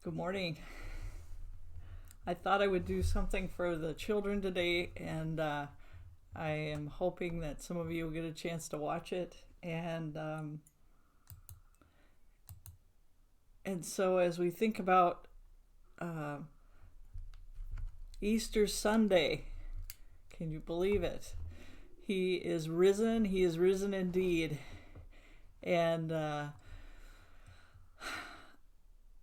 Good morning. I thought I would do something for the children today, and I am hoping that some of you will get a chance to watch it. And so as we think about uh, Easter Sunday, can you believe it? He is risen. He is risen indeed. And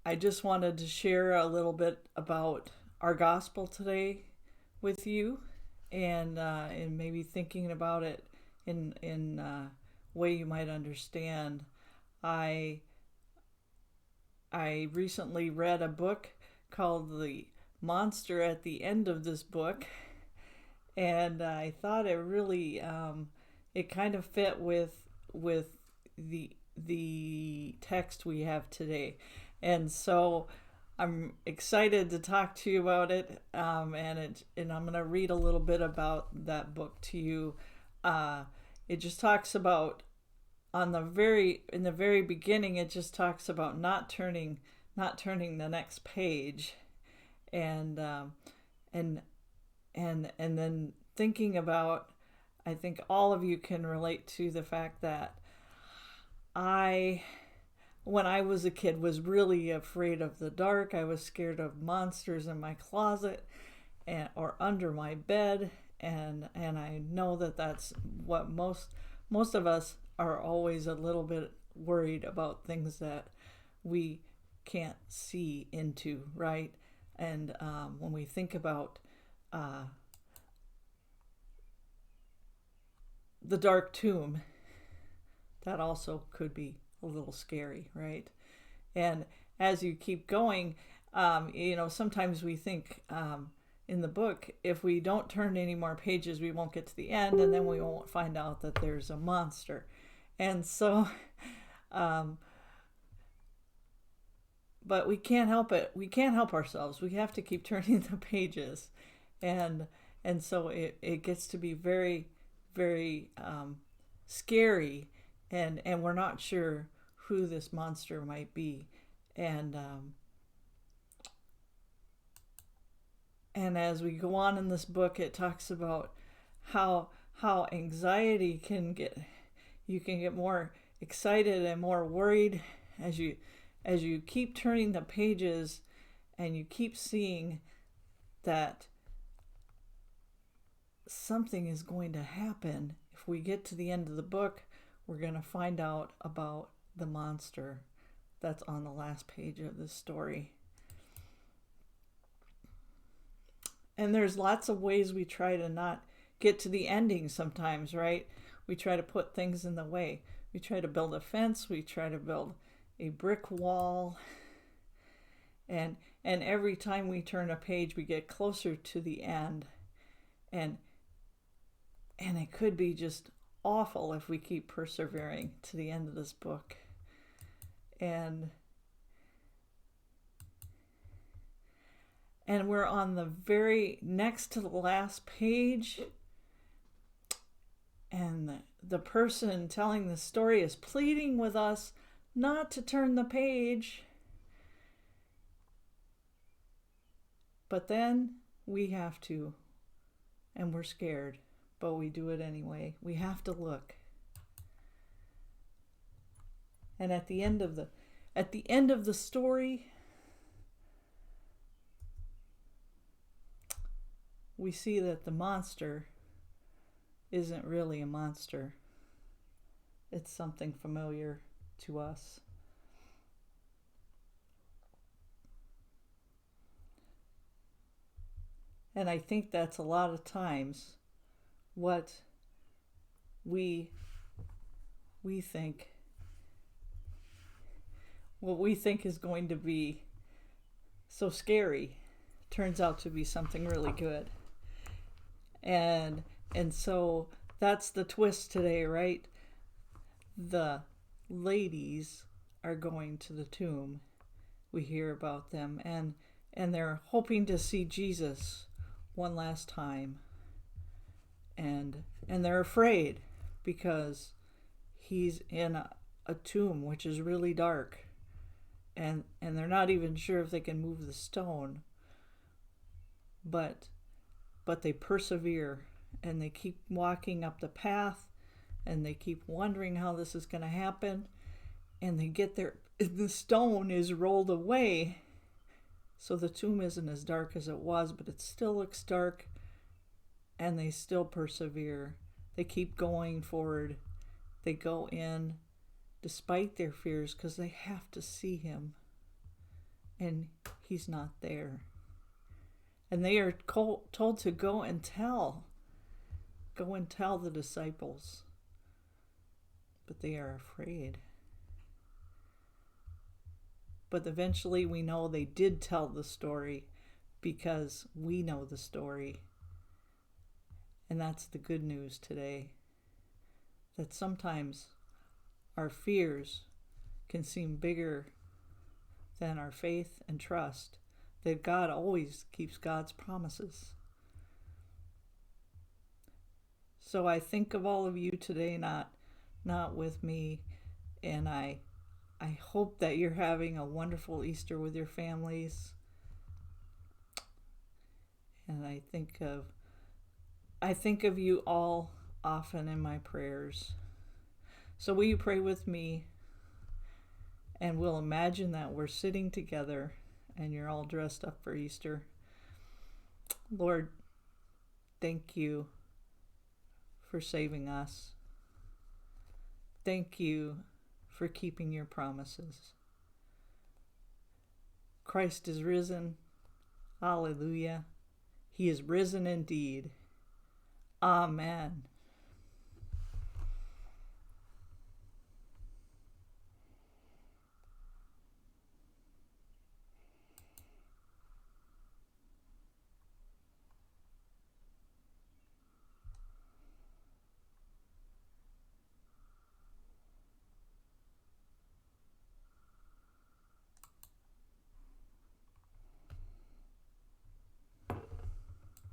I just wanted to share a little bit about our gospel today with you, and maybe thinking about it in a way you might understand. I recently read a book called The Monster at the End of this book, and I thought it really it kind of fit with the text we have today. And so I'm excited to talk to you about it, and I'm going to read a little bit about that book to you. It just talks about in the very beginning. It just talks about not turning the next page, and then thinking about. I think all of you can relate to the fact that when I was a kid, was really afraid of the dark. I was scared of monsters in my closet or under my bed, and I know that that's what most of us are always a little bit worried about, things that we can't see into, right? And when we think about the dark tomb, that also could be a little scary, right? And as you keep going, sometimes we think in the book, if we don't turn any more pages, we won't get to the end, and then we won't find out that there's a monster. And so, but we can't help it. We can't help ourselves. We have to keep turning the pages, and so it gets to be very, very scary, and we're not sure who this monster might be, and as we go on in this book, it talks about how anxiety you can get more excited and more worried as you keep turning the pages, and you keep seeing that something is going to happen. If we get to the end of the book, we're going to find out about the monster that's on the last page of this story. And there's lots of ways we try to not get to the ending sometimes, right? We try to put things in the way. We try to build a fence. We try to build a brick wall. And every time we turn a page, we get closer to the end. And it could be just awful if we keep persevering to the end of this book. And we're on the very next to the last page, and the person telling the story is pleading with us not to turn the page. But then we have to, and we're scared, but we do it anyway. We have to look. And at the end of the story, we see that the monster isn't really a monster. It's something familiar to us. And I think that's a lot of times what we think is going to be so scary turns out to be something really good. And so that's the twist today, right? The ladies are going to the tomb. We hear about them, and they're hoping to see Jesus one last time. And they're afraid because he's in a tomb which is really dark. and they're not even sure if they can move the stone, but they persevere, and they keep walking up the path, and they keep wondering how this is going to happen, and they get there, the stone is rolled away, so the tomb isn't as dark as it was, but it still looks dark, and they still persevere. They keep going forward. They go in despite their fears, because they have to see him, and he's not there. And they are told to go and tell the disciples, but they are afraid. But eventually we know they did tell the story, because we know the story. And that's the good news today, that sometimes our fears can seem bigger than our faith and trust that God always keeps God's promises. So I think of all of you today, not with me, and I hope that you're having a wonderful Easter with your families. And I think of you all often in my prayers. So will you pray with me? And we'll imagine that we're sitting together and you're all dressed up for Easter. Lord, thank you for saving us. Thank you for keeping your promises. Christ is risen. Hallelujah. He is risen indeed. Amen.